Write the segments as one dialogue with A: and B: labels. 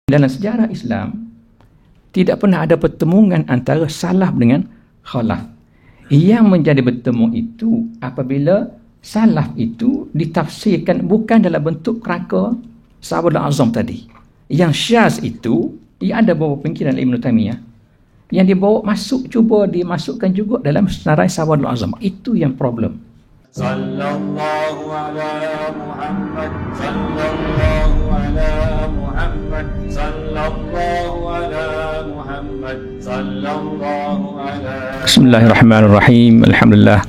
A: Dalam sejarah Islam tidak pernah ada pertemuan antara salaf dengan khalaf. Yang menjadi bertemu itu apabila salaf itu ditafsirkan bukan dalam bentuk kerangka sahabat azam tadi. Yang syaz itu, ia ada bawa pemikiran Ibn Taymiyah yang dibawa masuk, cuba dimasukkan juga dalam senarai sahabat azam. Itu yang problem.
B: Sallallahu ala Muhammad, sallallahu ala Muhammad, sallallahu ala Muhammad, sallallahu ala.
A: Bismillahirrahmanirrahim. Alhamdulillah.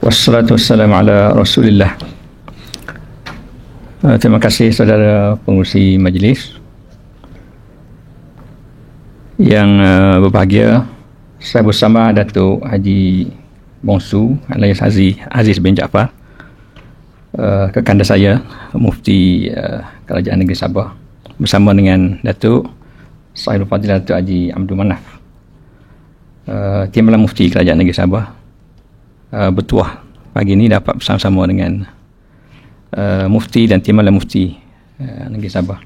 A: Wassalatu wassalamu ala Rasulillah. Terima kasih saudara pengurusi majlis yang berbahagia. Saya bersama Datuk Haji Bongsu alias Aziz bin Jaafar, kekanda saya, Mufti Kerajaan Negeri Sabah, bersama dengan Datuk Sahibul Fadilah Datuk Haji Abdul Manaf, Timbalan Mufti Kerajaan Negeri Sabah, bertuah pagi ini dapat bersama-sama dengan Mufti dan Timbalan Mufti Negeri Sabah.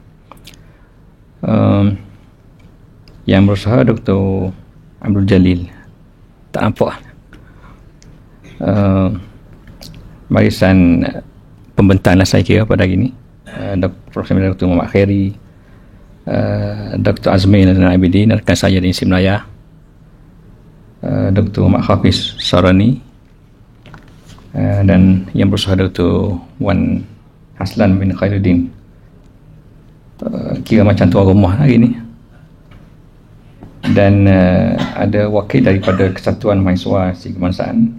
A: Yang berusaha Dr. Abdul Jalil, tak nampak barisan pembentang lah saya kira pada hari ini, Profesor Dr. Muhammad Khairi, Dr. Azmi dan Abidin, rekan saya di Insi Melaya, Dr. Muhammad Hafiz Sarani, dan yang berusaha Dr. Wan Haslan bin Khairuddin. Kira macam tuan rumah hari ini. Dan ada wakil daripada Kesatuan Mahasiswa Si Kebangsaan,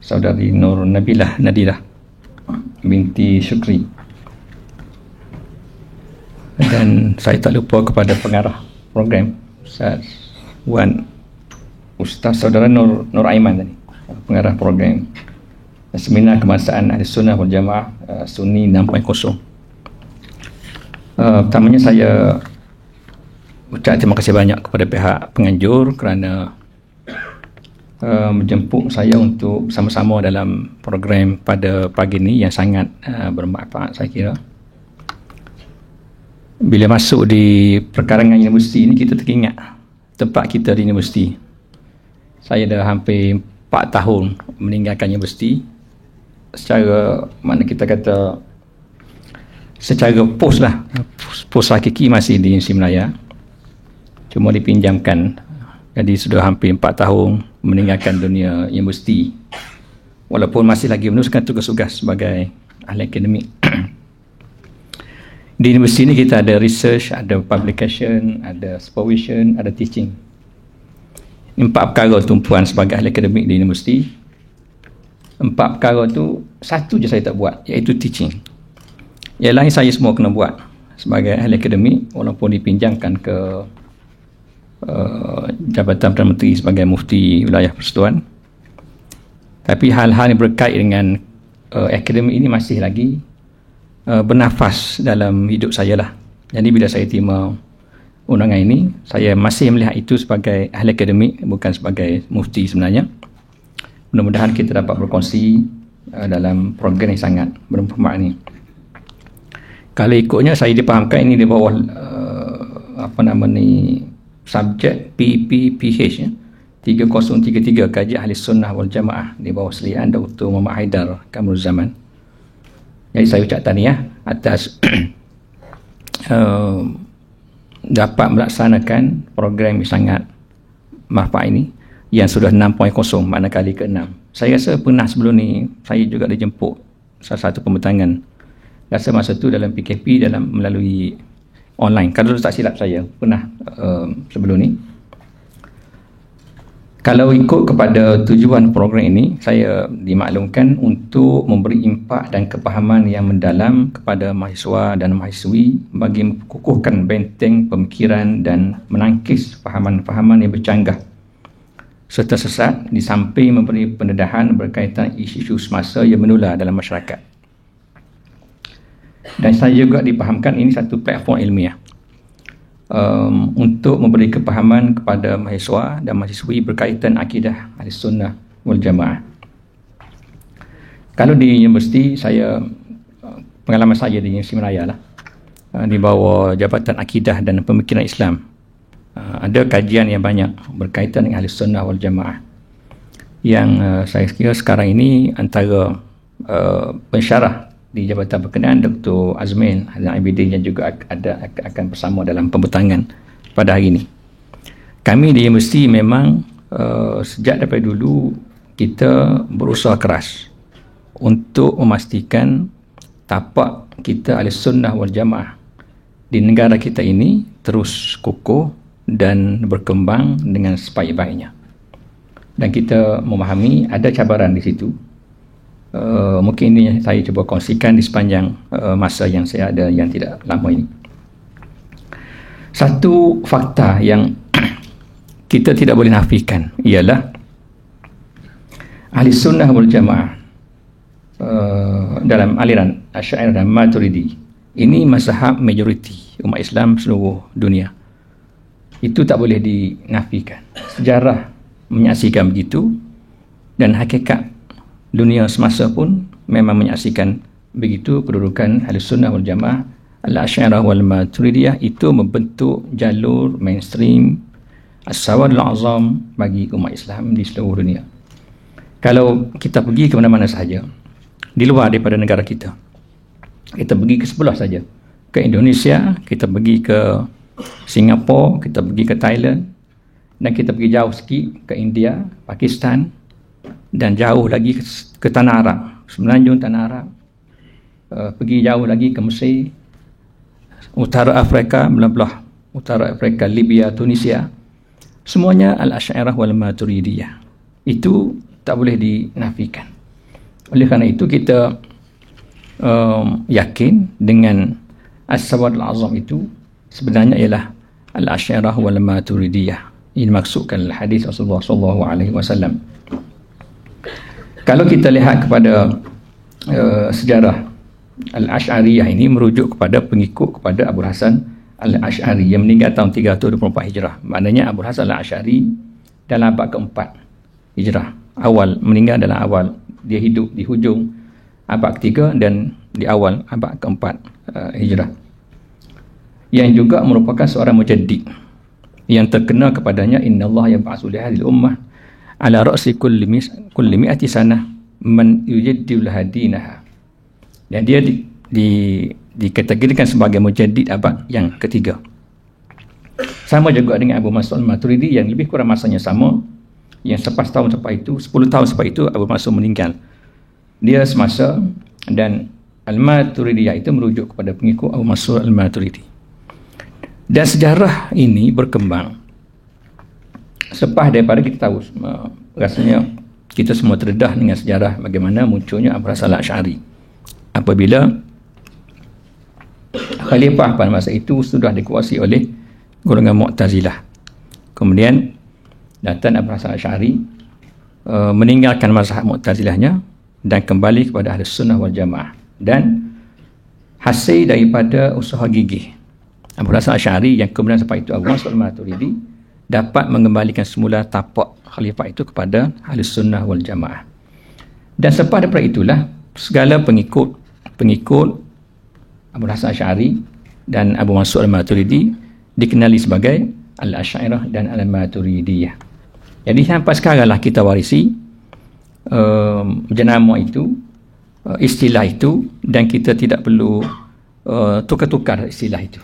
A: Saudari Nur Nabilah Nadilah binti Syukri. Dan saya tak lupa kepada pengarah program Ustaz Wan, Ustaz Saudara Nur Aiman tadi, pengarah program Seminar Kebangsaan Ahli Sunnah wal Jamaah Sunni 6.0. Pertamanya saya ucap terima kasih banyak kepada pihak penganjur kerana menjemput saya untuk sama-sama dalam program pada pagi ini yang sangat bermanfaat saya kira. Bila masuk di perkarangan universiti ini, kita teringat tempat kita di universiti. Saya dah hampir 4 tahun meninggalkan universiti. Secara mana kita kata, secara pos lah, pos hakiki masih di Insi Melaya, cuma dipinjamkan. Jadi sudah hampir 4 tahun meninggalkan dunia universiti, walaupun masih lagi meneruskan tugas-tugas sebagai ahli akademik. Di universiti ini kita ada research, ada publication, ada supervision, ada teaching. 4 perkara tumpuan sebagai ahli akademik di universiti. 4 perkara tu, satu je saya tak buat, iaitu teaching. Yang lain saya semua kena buat sebagai ahli akademik, walaupun dipinjamkan ke Jabatan Perdana Menteri sebagai Mufti Wilayah Persekutuan. Tapi hal-hal yang berkait dengan akademik ini masih lagi bernafas dalam hidup saya lah. Jadi bila saya terima undangan ini, saya masih melihat itu sebagai ahli akademik, bukan sebagai mufti sebenarnya. Mudah-mudahan kita dapat berkongsi dalam program yang sangat bermanfaat ini. Kalau ikutnya saya dipahamkan ini di bawah subjek PPPH ya, 3033 Kaji Ahli Sunnah wal Jamaah di bawah selian Dr. Muhammad Haidar Kamrul Zaman. Jadi saya ucap tahniah atas dapat melaksanakan program yang sangat manfaat ini yang sudah 6.0, makna kali ke-6. Saya rasa pernah sebelum ni saya juga dijemput salah satu pembentangan. Rasa masa tu dalam PKP melalui online. Kalau tak silap saya pernah sebelum ni. Kalau ikut kepada tujuan program ini, saya dimaklumkan untuk memberi impak dan kepahaman yang mendalam kepada mahasiswa dan mahasiswi bagi mengukuhkan benteng pemikiran dan menangkis fahaman-fahaman yang bercanggah serta sesat, di samping memberi pendedahan berkaitan isu-isu semasa yang menular dalam masyarakat. Dan saya juga dipahamkan ini satu platform ilmiah untuk memberi kepahaman kepada mahasiswa dan mahasiswi berkaitan akidah Ahli Sunnah wal Jamaah. Kalau di universiti, saya pengalaman saya di Universiti Melaya lah, di bawah Jabatan Akidah dan Pemikiran Islam. Ada kajian yang banyak berkaitan dengan Ahlus Sunnah wal Jamaah yang saya kira sekarang ini antara pensyarah di Jabatan Berkenaan Dr. Azmin Hazan Abidin yang juga akan bersama dalam pembentangan pada hari ini. Kami di universiti memang sejak daripada dulu kita berusaha keras untuk memastikan tapak kita Ahlus Sunnah wal Jamaah di negara kita ini terus kukuh dan berkembang dengan sebaik-baiknya. Dan kita memahami ada cabaran di situ. Mungkin ini saya cuba kongsikan di sepanjang masa yang saya ada yang tidak lama ini. Satu fakta yang kita tidak boleh nafikan ialah Ahli Sunnah wal Jamaah dalam aliran Asy'ariyah dan Maturidi ini mazhab majoriti umat Islam seluruh dunia. Itu tak boleh dinafikan. Sejarah menyaksikan begitu dan hakikat dunia semasa pun memang menyaksikan begitu. Kedudukan Ahlus Sunnah wal Jamaah Al-Asy'ariyah wal Maturidiyah itu membentuk jalur mainstream as-sawadul azam bagi umat Islam di seluruh dunia. Kalau kita pergi ke mana-mana sahaja di luar daripada negara kita, kita pergi ke sebelah saja, ke Indonesia, kita pergi ke Singapura, kita pergi ke Thailand, dan kita pergi jauh sikit ke India, Pakistan, dan jauh lagi ke Tanah Arab, Semenanjung Tanah Arab, pergi jauh lagi ke Mesir, Utara Afrika, belah-belah Utara Afrika, Libya, Tunisia, semuanya Al-Asy'ariyah wal Maturidiyah. Itu tak boleh dinafikan. Oleh kerana itu kita yakin dengan As-Sawadul Azam itu sebenarnya ialah Al-Asy'ariyah wal Maturidiyah. Ini maksudkan hadis Rasulullah SAW. Kalau kita lihat kepada sejarah Al-Asy'ariyah ini merujuk kepada pengikut kepada Abu Hasan Al-Asy'ari yang meninggal tahun 324 Hijrah. Maknanya Abu Hasan Al-Asy'ari dalam abad keempat Hijrah. Awal meninggal dalam awal, dia hidup di hujung abad ketiga dan di awal abad keempat Hijrah. Yang juga merupakan seorang mujaddid yang terkenal kepadanya innallaha yab'atsu li hadhihi al-ummah ala ra'si kulli mi'ati sanah man yujaddidu hadinaha. Dan dia dikategorikan sebagai mujaddid abad yang ketiga. Sama juga dengan Abu Mansur Al-Maturidi yang lebih kurang masanya sama, yang 10 tahun selepas itu Abu Mansur meninggal. Dia semasa, dan Al-Maturidiyah itu merujuk kepada pengikut Abu Mansur Al-Maturidi. Dan sejarah ini berkembang selepas daripada kita tahu, rasanya kita semua terdedah dengan sejarah bagaimana munculnya Abu Hasan Al-Asy'ari apabila khalifah pada masa itu sudah dikuasai oleh golongan Mu'tazilah. Kemudian datang Abu Hasan Al-Asy'ari meninggalkan mazhab Mu'tazilahnya dan kembali kepada Ahlus Sunnah wal Jamaah. Dan hasil daripada usaha gigih Abu Hasan Al-Asy'ari yang kemudian sampai itu Abu Mansur Al-Maturidi dapat mengembalikan semula tapak khalifah itu kepada Ahlus Sunnah wal Jamaah. Dan selepas daripada itulah segala pengikut Abu Hasan Al-Asy'ari dan Abu Mansur Al-Maturidi dikenali sebagai Al-Asy'ariyah dan Al-Maturidiyah. Jadi sampai sekarang lah kita warisi jenama itu, istilah itu, dan kita tidak perlu tukar-tukar istilah itu.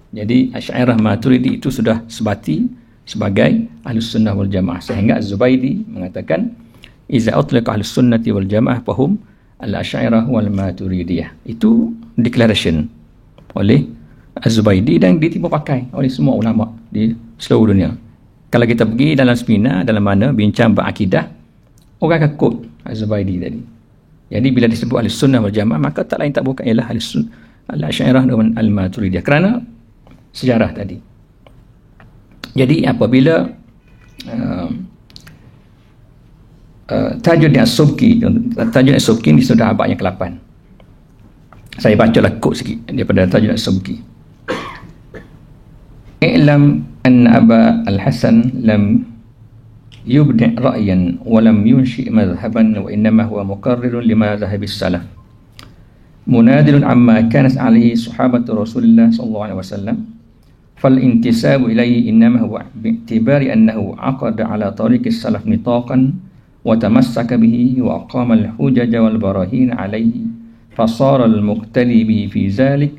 A: Jadi Asy'ariyah Maturidi itu sudah sebati sebagai Ahlus Sunnah wal Jamaah, sehingga Az-Zubaidi mengatakan iza utliqa Ahlus Sunnati wal Jamaah fahum Al-Asy'ariyah wal Maturidiyah. Itu declaration oleh Az-Zubaidi dan ditipu pakai oleh semua ulama di seluruh dunia. Kalau kita pergi dalam seminar, dalam mana bincang berakidah, orang akan quote Az-Zubaidi tadi. Jadi bila disebut Ahlus Sunnah wal Jamaah, maka tak lain tak bukan ialah Al-Asy'ariyah dan Al-Maturidiyah kerana sejarah tadi. Jadi apabila Tajuddin As-Subki ini sudah abad yang ke-8. Saya bacalah quote sikit daripada Tajuddin As-Subki. I'lam anna Aba Al-Hasan lam yubdi' ra'yan wa lam yunshi' madhhaban wa innama huwa muqarrirun lima dhahabis salaf. munadilun amma kanat alaihi sahabatu Rasulullah sallallahu alaihi wasallam fal intisabu ilaihi innama huwa bi'tibari annahu aqada ala tariqis salaf nitaqan wa tamassaka bihi wa aqama al-hujaj wal barahin alaihi fasara al-muqtadi bihi fi zalik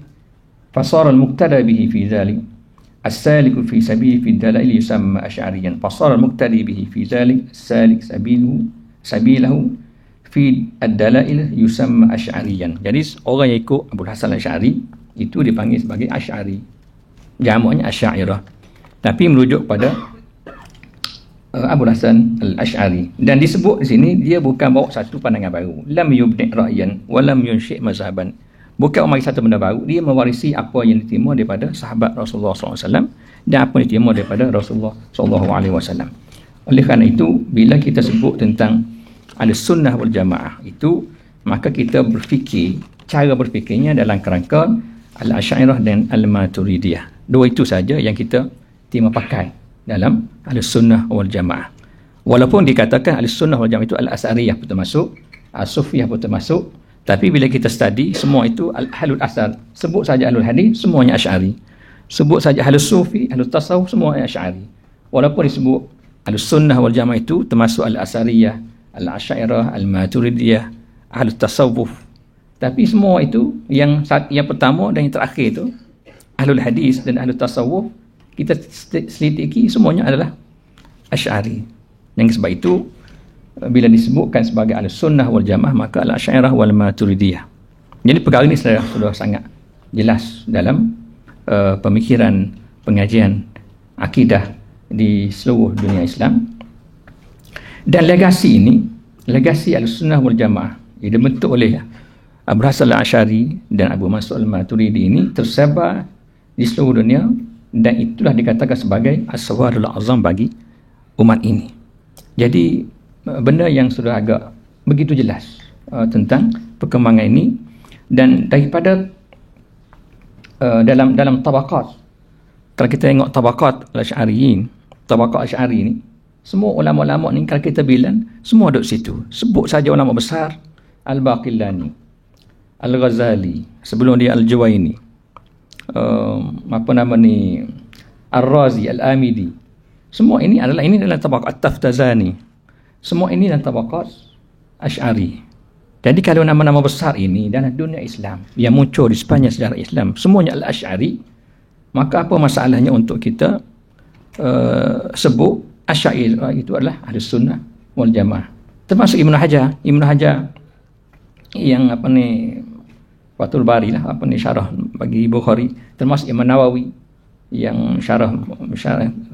A: السالك في سبيل في الدلائل يسمى أشعريا فصار المقتدي به في ذلك السالك سبيله في الدلائل يسمى أشعريا. Jadi orang yang ikut Abu Hasan al-Asy'ari itu dipanggil sebagai Asy'ari, jamaknya Asy'ariyah, tapi merujuk pada Abu Hasan al-Asy'ari. Dan disebut di sini dia bukan bawa satu pandangan baru, lam yubni' ra'yan wa lam yunshi' mazhaban, bukan mari satu benda baru, dia mewarisi apa yang diterima daripada sahabat Rasulullah SAW dan apa yang diterima daripada Rasulullah SAW. Oleh kerana itu, bila kita sebut tentang Ahlussunnah wal Jamaah itu, maka kita berfikir, cara berfikirnya dalam kerangka Al-Asy'ariyah dan Al-Maturidiyah. Dua itu saja yang kita terima pakai dalam Ahlussunnah wal Jamaah. Walaupun dikatakan Ahlussunnah wal Jamaah itu Al-As'ariyah pun termasuk, As-Sufiyah pun termasuk, tapi bila kita study, semua itu Ahlul Asar. Sebut saja Ahlul Hadis, semuanya Asy'ari. Sebut saja Ahlus Sufi, Ahlul Tasawuf, semuanya Asy'ari. Walaupun disebut Ahlus Sunnah wal Jamaah itu termasuk Al-Asariyah, Al-Asy'ariyah, Al-Maturidiyah, Ahlul Tasawuf. Tapi semua itu yang pertama dan yang terakhir itu Ahlul Hadis dan Ahlul Tasawuf, kita selidiki semuanya adalah Asy'ari. Dan sebab itu bila disebutkan sebagai Ahlussunnah wal Jamaah, maka Al-Asy'ariyah wal Maturidiyah. Jadi perkara ini sudah sangat jelas dalam pemikiran pengajian akidah di seluruh dunia Islam. Dan legasi ini, legasi Ahlussunnah wal Jamaah yang dibentuk oleh Abu Hasan al-Asy'ari dan Abu Mansur al-Maturidi ini tersebar di seluruh dunia, dan itulah dikatakan sebagai as-sawadul azam bagi umat ini. Jadi benda yang sudah agak begitu jelas tentang perkembangan ini. Dan daripada dalam tabaqat, kalau kita tengok tabaqat al-Asy'ariyin, tabaqat Asy'ari ini, semua ulama-ulama ni kalau kita bilang semua duduk situ. Sebut saja ulama besar, Al-Baqillani, Al-Ghazali, sebelum dia Al-Juwaini, Ar-Razi, Al-Amidi, semua ini adalah tabaqat Taftazani. Semua ini dalam tabaqat Asy'ari. Jadi kalau nama-nama besar ini dalam dunia Islam yang muncul di sepanjang sejarah Islam semuanya Al-Asy'ari, maka apa masalahnya untuk kita sebut Asy'ariyah itu adalah Ahlussunnah wal Jamaah. Termasuk Ibnu Hajar yang Fathul Bari lah, syarah bagi Bukhari. Termasuk Imam Nawawi yang syarah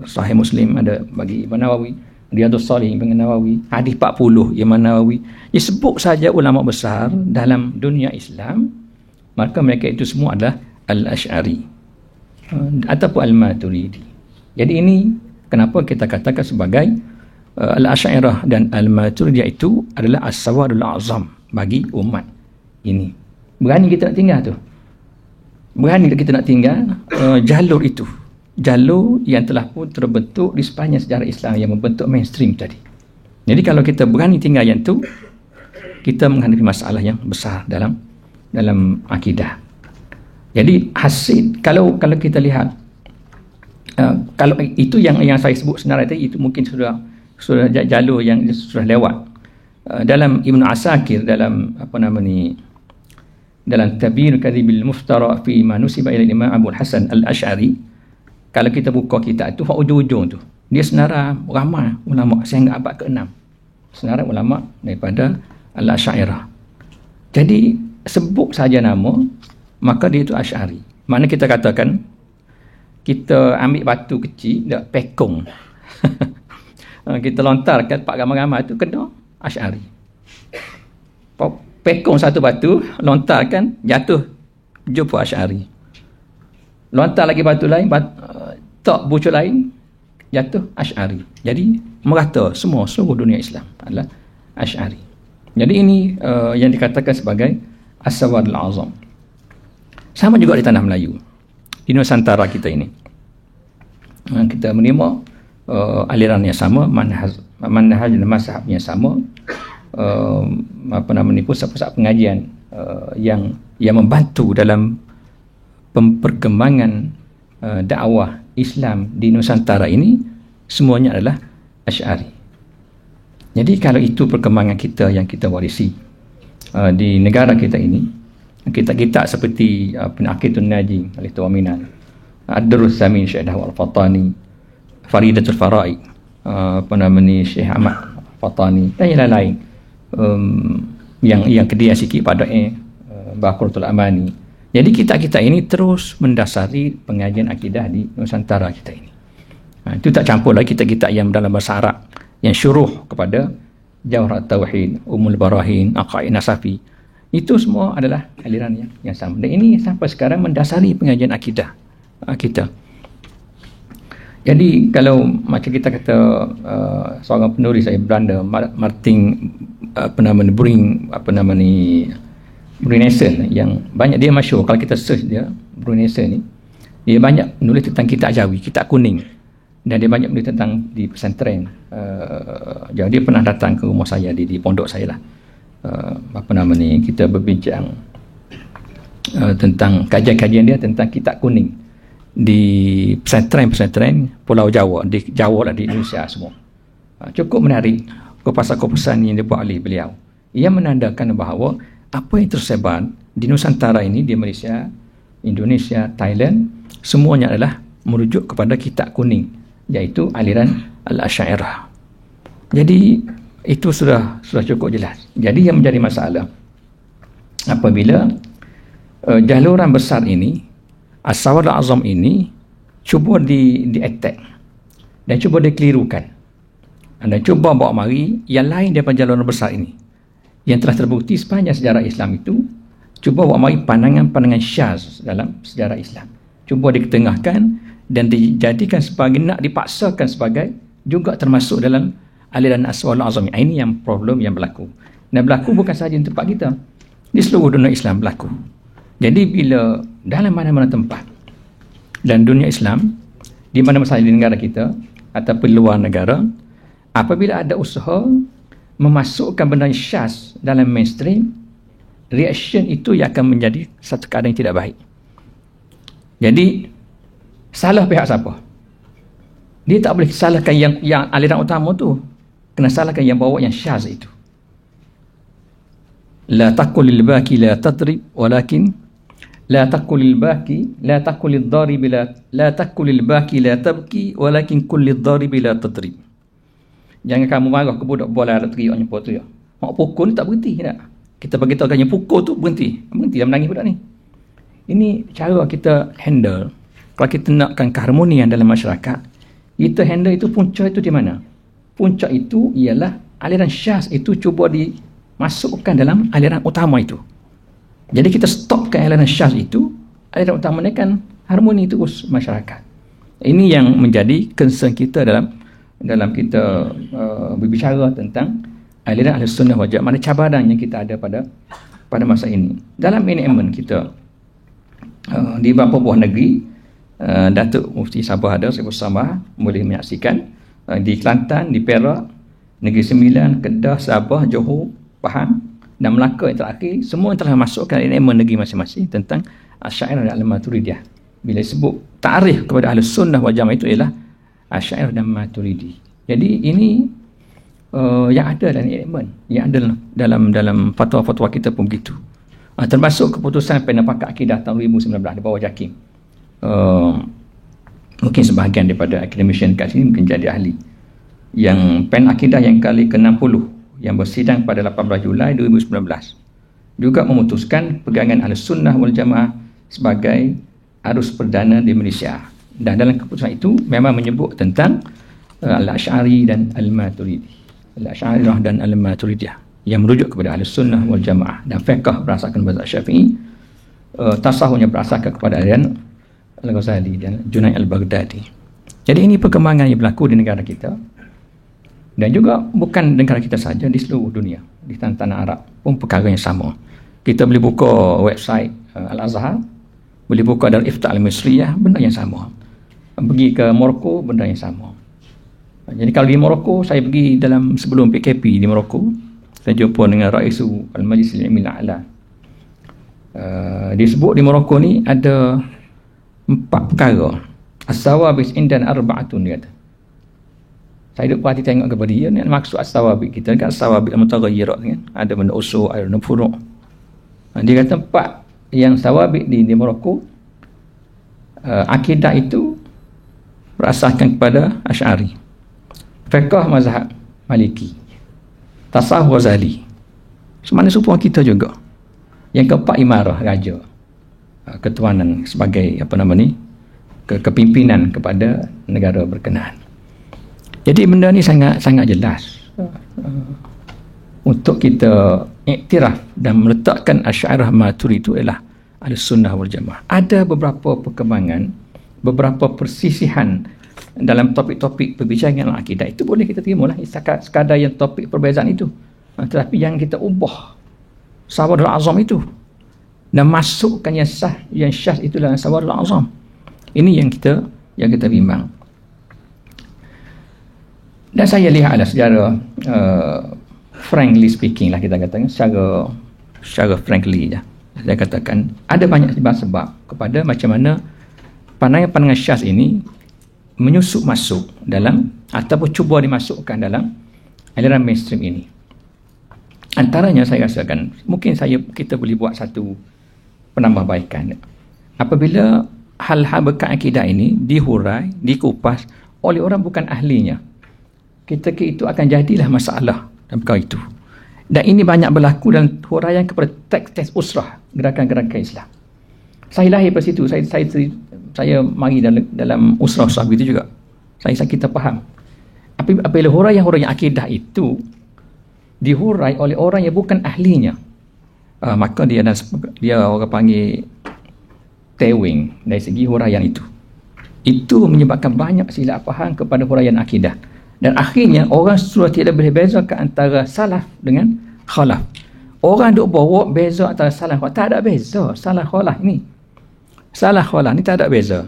A: Sahih Muslim ada bagi Imam Nawawi. Riyadhus Shalihin Imam Nawawi, Hadis 40 Imam Nawawi. Sebut saja ulama besar dalam dunia Islam, maka mereka itu semua adalah Al-Asy'ari ataupun Al-Maturidi. Jadi ini kenapa kita katakan sebagai Al-Asy'ariyah dan Al-Maturidiyah itu adalah as-sawadul azam bagi umat ini. Berani kita nak tinggal tu. Berani kita nak tinggal jalur itu. Jalur yang telah pun terbentuk di sepanjang sejarah Islam yang membentuk mainstream tadi. Jadi kalau kita berani tinggal yang tu, kita menghadapi masalah yang besar dalam akidah. Jadi hasil kalau kita lihat kalau itu yang saya sebut sebenarnya tadi, itu mungkin sudah jalur yang sudah lewat. Dalam Ibnu Asakir dalam dalam Tabyin Kadhibil Muftara fi ma nusiba ila Imam Abu Hasan al-Asy'ari, kalau kita buka kitab itu, ujung-ujung tu dia senara ramai ulama sehingga abad ke-6, senara ulama daripada Al-Asy'ariyah. Jadi sebut saja nama, maka dia itu Asy'ari. Mana kita katakan, kita ambil batu kecil, dak pekong kita lontarkan pak ramai-ramai itu kena Asy'ari. Pekong satu batu, lontarkan, jatuh, jumpa Asy'ari. Lontar lagi batu lain, tak bucu lain, jatuh Asy'ari. Jadi merata seluruh dunia Islam adalah Asy'ari. Jadi ini yang dikatakan sebagai as-sawadul azam. Sama juga di tanah Melayu, di Nusantara kita ini, kita menerima aliran yang sama, manhaj dan mazhabnya sama, pusat-pusat pengajian yang yang membantu dalam perkembangan dakwah Islam di Nusantara ini semuanya adalah Asy'ari. Jadi kalau itu perkembangan kita yang kita warisi di negara kita ini, kitab-kitab seperti Aqidun Naji oleh Tuan Minan, Ad-Durrus Samin Syekh Dahwah Al-Fatani, Faridatul Faraid Syekh Ahmad Fatani, dan yang lain-lain, yang kedua sikit pada Baqaratul Amani. Jadi kitab-kitab ini terus mendasari pengajian akidah di Nusantara kita ini. Itu tak campur lagi kitab-kitab yang dalam bahasa Arab yang syuruh kepada Jawharat Tauhid, Ummul Barahin, Aqaid Nasafi. Itu semua adalah aliran yang sama. Dan ini sampai sekarang mendasari pengajian akidah kita. Jadi kalau macam kita kata seorang penulis Belanda, Martin Brunesen, yang banyak dia masyhur, kalau kita search dia, Brunesen ni, dia banyak menulis tentang kitab Jawi, kitab kuning, dan dia banyak menulis tentang di pesantren. Jadi dia pernah datang ke rumah saya di pondok saya lah. Kita berbincang tentang kajian-kajian dia tentang kitab kuning di pesantren Pulau Jawa, di Jawa lah, di Indonesia semua. Cukup menarik kupasan-kupasan yang dibuat oleh beliau. Ia menandakan bahawa apa yang tersebar di Nusantara ini, di Malaysia, Indonesia, Thailand, semuanya adalah merujuk kepada kitab kuning, iaitu aliran Al-Asy'ariyah. Jadi itu sudah cukup jelas. Jadi yang menjadi masalah apabila jaluran besar ini, As-Sawadul Azam ini cuba di-attack dan cuba dikelirukan, dan cuba bawa mari yang lain daripada jaluran besar ini, yang telah terbukti sepanjang sejarah Islam itu, cuba bawa mari pandangan-pandangan syaz dalam sejarah Islam, cuba diketengahkan dan dijadikan sebagai, nak dipaksakan sebagai juga termasuk dalam aliran As-Sawadul Azam. Ini yang problem yang berlaku, dan berlaku bukan sahaja di tempat kita, di seluruh dunia Islam berlaku. Jadi bila dalam mana-mana tempat dan dunia Islam, di mana sahaja di negara kita ataupun luar negara, apabila ada usaha memasukkan benda syaz dalam mainstream, reaction itu yang akan menjadi satu keadaan yang tidak baik. Jadi salah pihak siapa? Dia tak boleh salahkan yang aliran utama tu, kena salahkan yang bawa yang syaz itu. La taqul lil baki la tadrib, walakin la taqul lil baki la taqul lid darib la taqul lil baki la tabki, walakin qul lid darib la tadrib. Jangan kamu marah ke budak bola ada teriak nyepor tu ya. Mak pukul ni tak berhenti tak? Kita bagi tahu kan yang pukul tu berhenti. Berhenti dah menangis budak ni. Ini cara kita handle. Kalau kita nakkan keharmonian dalam masyarakat, kita handle itu, punca itu di mana? Punca itu ialah aliran syaz itu cuba dimasukkan dalam aliran utama itu. Jadi kita stopkan aliran syaz itu, aliran utama ni kan harmoni terus masyarakat. Ini yang menjadi concern kita dalam kita berbicara tentang aliran Ahlus-Sunnah wal Jamaah, mana cabaran yang kita ada pada masa ini. Dalam enactment kita di beberapa buah negeri, Datuk Mufti Sabah ada, saya bersama boleh menyaksikan, di Kelantan, di Perak, Negeri Sembilan, Kedah, Sabah, Johor, Pahang dan Melaka yang terakhir, semua yang telah masukkan enactment negeri masing-masing tentang Asy'ariyah dan Al-Maturidiyah. Bila sebut ta'rif kepada Ahlus-Sunnah wal Jamaah itu ialah Asy'ariyah dan Maturidi. Jadi ini yang ada dalam enactment, yang ada dalam fatwa-fatwa kita pun begitu. Termasuk keputusan Panel Pakar Akidah tahun 2019 di bawah JAKIM. Mungkin sebahagian daripada academician kat sini mungkin jadi ahli. Yang Panel Akidah yang kali ke-60 yang bersidang pada 18 Julai 2019 juga memutuskan pegangan Ahlus-Sunnah wal Jamaah sebagai arus perdana di Malaysia. Dan dalam keputusan itu memang menyebut tentang Al-Asy'ari dan Al-Maturidi. Al-Asy'ariyah dan Al-Maturidiyah yang merujuk kepada Ahlus-Sunnah wal Jamaah, dan fiqh berdasarkan mazhab Syafi'i, tasawufnya berdasarkan kepada aliran Al-Ghazali dan Junaid Al-Baghdadi. Jadi ini perkembangan yang berlaku di negara kita, dan juga bukan negara kita saja, di seluruh dunia, di tanah Arab pun perkara yang sama. Kita boleh buka website Al-Azhar, boleh buka Darul Ifta Al-Misriyah, benda yang sama. Pergi ke Morocco, benda yang sama. Jadi kalau di Morocco, saya pergi sebelum PKP di Morocco, saya jumpa dengan Raisu Al-Majlis Al-Ilmi Al-A'la. Disebut di Morocco ni ada 4 perkara. As-sawabit indan arba'atun, dia kata. Saya duduk perhati tengok kepada dia ni, maksud as-sawabit kita kan, as-sawabit al-mutaghayyirat kan, ada benda usul, ada benda furu'. Dia kata 4 yang sawabit di Morocco, akidah itu berasaskan kepada Asy'ari, fiqh mazhab Maliki, tasawuf Ghazali, semana serupa kita juga. Yang keempat imarah, raja, ketuanan sebagai kepimpinan kepada negara berkenaan. Jadi benda ni sangat jelas untuk kita iktiraf dan meletakkan Asy'ariyah Maturidi itu adalah Ahlussunnah wal Jamaah. Ada beberapa perkembangan, beberapa persisihan dalam topik-topik perbincangan akidah itu boleh kita terima lah, sekadar yang topik perbezaan itu. Tetapi yang kita ubah Sawadul Azam itu dan masukkan yang syah itu dalam Sawadul Azam, ini yang kita bimbang. Dan saya lihatlah secara frankly speaking lah, kita katakan secara frankly je, saya katakan ada banyak sebab kepada macam mana pandangan Syaz ini menyusup masuk dalam ataupun cuba dimasukkan dalam aliran mainstream ini. Antaranya saya rasakan mungkin kita boleh buat satu penambahbaikan apabila hal-hal berkaitan akidah ini dihurai, dikupas oleh orang bukan ahlinya. Ketika itu akan jadilah masalah dalam perkara itu. Dan ini banyak berlaku dalam huraian kepada teks-teks usrah, gerakan-gerakan Islam. Saya lahir pada situ, saya mari dalam usrah-usrah begitu juga. Kita faham. Apabila huraian akidah itu dihurai oleh orang yang bukan ahlinya, maka dia orang panggil tewing dari segi huraian itu. Itu menyebabkan banyak silap faham kepada huraian akidah. Dan akhirnya orang sudah tidak boleh bezakan antara salaf dengan khalaf. Orang duk bawa beza antara salaf, tak ada beza. Salaf khalaf ni tak ada beza.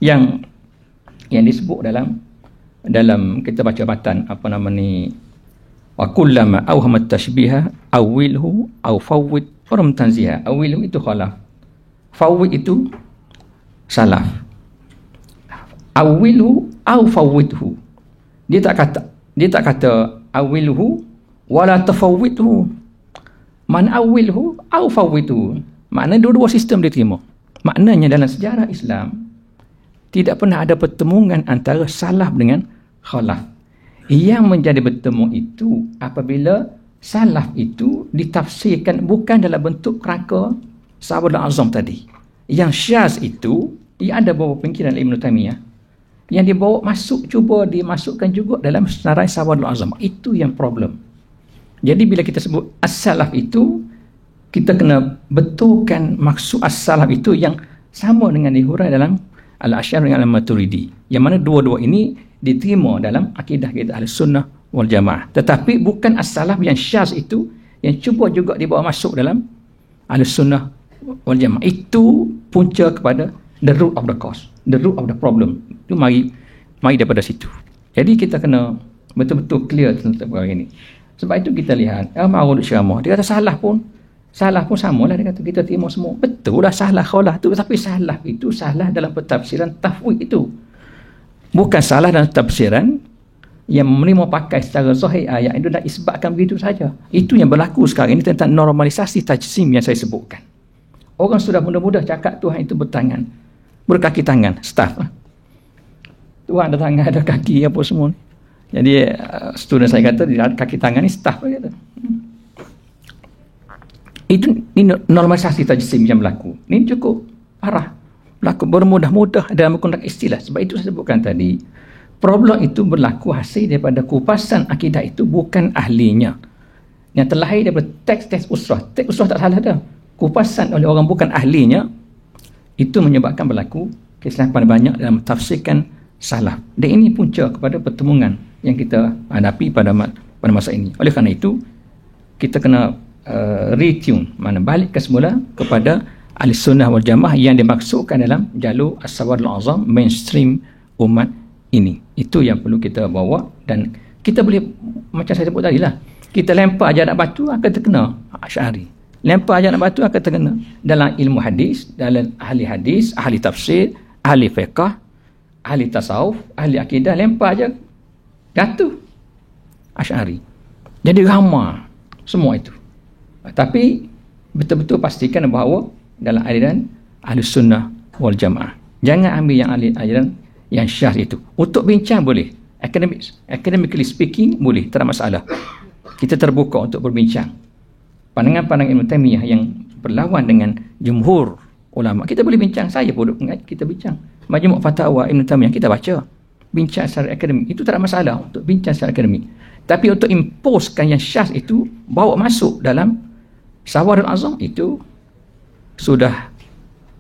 A: Yang disebut dalam kita baca matan wa kullama awhamat tashbiha awilhu aw fawwid rum tanziha. Awilhu itu khalaf, fawwid itu salaf. Awilhu aw fawwidhu, dia tak kata awilhu wala tafawwidhu. Man awilhu aw fawwidhu, makna dua-dua sistem dia terima. Maknanya dalam sejarah Islam tidak pernah ada pertemuan antara salaf dengan khalaf. Yang menjadi bertemu itu apabila salaf itu ditafsirkan bukan dalam bentuk kerangka Sawadul Azam tadi. Yang Syaz itu, ia ada beberapa pemikiran Ibn Taymiyah yang dibawa masuk, cuba dimasukkan juga dalam senarai Sawadul Azam. Itu yang problem. Jadi bila kita sebut as-salaf itu, kita kena betulkan maksud as-salaf itu yang sama dengan dihurai dalam Al-Asy'ari dengan Al-Maturidi, yang mana dua-dua ini diterima dalam akidah kita Ahlussunnah wal Jamaah. Tetapi bukan as-salaf yang Syaz itu yang cuba juga dibawa masuk dalam Ahlussunnah wal Jamaah. Itu punca kepada the root of the cause, the root of the problem. Itu mari daripada situ. Jadi kita kena betul-betul clear tentang perkara ini. Sebab itu kita lihat Al-Ma'rud Syamah, dia kata salah pun samalah, dia kata kita terima semua. Betul lah salah khalah tu, tapi salah itu salah dalam pentafsiran tafwid itu. Bukan salah dalam tafsiran yang menerima pakai secara zahir ayat itu dan isbatkan begitu saja. Itu yang berlaku sekarang ini tentang normalisasi tajsim yang saya sebutkan. Orang sudah mudah-mudah cakap Tuhan itu berkaki tangan, staff. Tuhan ada tangan, ada kaki, apa semua. Jadi student saya kata kaki tangan ni staff kata. Ini normalisasi tajsim yang berlaku. Ini cukup parah. Berlaku bermudah-mudah dalam menggunakan istilah. Sebab itu saya sebutkan tadi, problem itu berlaku hasil daripada kupasan akidah itu bukan ahlinya. Yang terlahir daripada teks-teks usrah. Teks usrah tak salah dah. Kupasan oleh orang bukan ahlinya, itu menyebabkan berlaku kesilapan banyak dalam tafsirkan salaf. Dan ini punca kepada pertemuan yang kita hadapi pada masa ini. Oleh kerana itu, kita kena retune, mana balik ke semula kepada Ahlussunnah wal Jamaah yang dimaksudkan dalam jalur As-Sawadul Azam mainstream umat ini. Itu yang perlu kita bawa, dan kita boleh macam saya sebut tadi lah, kita lempar jarak batu akan terkena Asy'ari. Lempar ajaran batu akan terkena dalam ilmu hadis, dalam ahli hadis, ahli tafsir, ahli fiqh, ahli tasawuf, ahli akidah, lempar aja jatuh. Asy'ari. Jadi ramai semua itu. Tapi betul-betul pastikan bahawa dalam aliran Ahlus Sunnah wal Jamaah. Jangan ambil yang aliran yang syadz itu. Untuk bincang boleh. Academically speaking boleh, tak ada masalah. Kita terbuka untuk berbincang. Pandangan-pandangan Ibn Taimiyah yang berlawan dengan jumhur ulama, kita boleh bincang. Saya pun kita bincang. Majmu' Fatawa Ibn Taimiyah kita baca. Bincang secara akademik. Itu tak ada masalah untuk bincang secara akademik. Tapi untuk imposekan yang syadz itu, bawa masuk dalam Sawarul Azam, itu sudah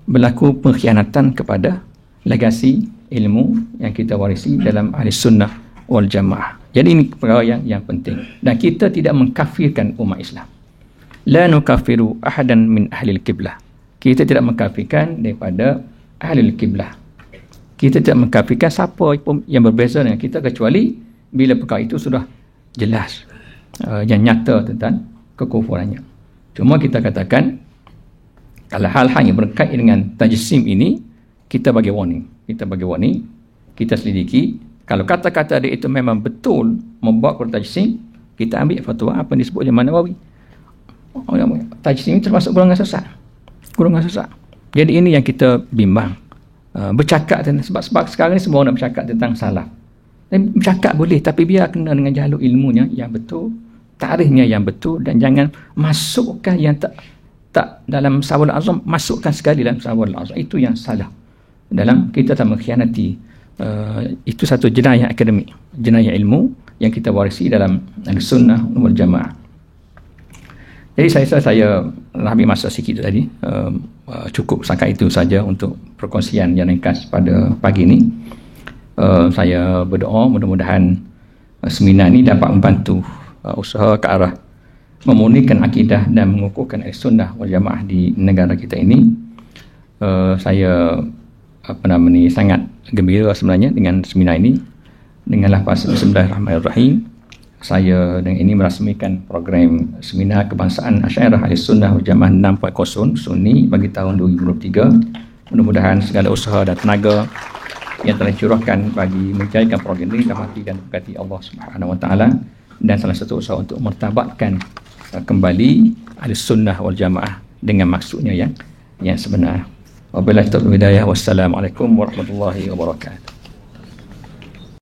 A: berlaku pengkhianatan kepada legasi ilmu yang kita warisi dalam Ahlus Sunnah wal Jamaah. Jadi ini perkara yang penting. Dan kita tidak mengkafirkan umat Islam. La nukafiru ahadan min ahlil qiblah. Kita tidak mengkafirkan daripada ahlil qiblah. Kita tidak mengkafirkan siapa pun yang berbeza dengan kita, kecuali bila perkara itu sudah jelas, yang nyata tentang kekufurannya. Cuma kita katakan, kalau hal-hal yang berkait dengan tajsim ini, kita bagi warning. Kita selidiki. Kalau kata-kata dia itu memang betul membawa kepada tajsim, kita ambil fatwa apa yang disebut Imam Nawawi. Tajsim termasuk golongan sesat. Jadi ini yang kita bimbang. Bercakap tentang, sebab sekarang ni semua orang nak bercakap tentang salaf. Dan bercakap boleh, tapi biar kena dengan jalur ilmunya yang betul, tarikhnya yang betul, dan jangan masukkan yang tak dalam Sawarul Azam, masukkan sekali dalam Sawarul Azam. Itu yang salah. Dalam kita tak mengkhianati. Itu satu jenayah akademik, jenayah ilmu yang kita warisi dalam Sunnah wal Jamaah. Jadi saya ambil masa sikit tadi. Cukup setakat itu saja untuk perkongsian yang ringkas pada pagi ini. Saya berdoa mudah-mudahan seminar ini dapat membantu usaha ke arah memurnikan akidah dan mengukuhkan Sunnah wal Jamaah di negara kita ini. Saya sangat gembira sebenarnya dengan seminar ini. Dengan lafaz Bismillahirrahmanirrahim, saya dengan ini merasmikan program seminar kebangsaan Asy'ariyah Ahlus Sunnah wal Jamaah 6.0 Sunni bagi tahun 2023. Mudah-mudahan segala usaha dan tenaga yang telah dicurahkan bagi menjayakan program ini dirahmati dan diberkati Allah Subhanahu wa taala, dan salah satu usaha untuk mertabatkan kembali Ahlus Sunnah wal Jamaah dengan maksudnya yang sebenar. Wabillahi taufiq wal hidayah. Wassalamualaikum warahmatullahi wabarakatuh.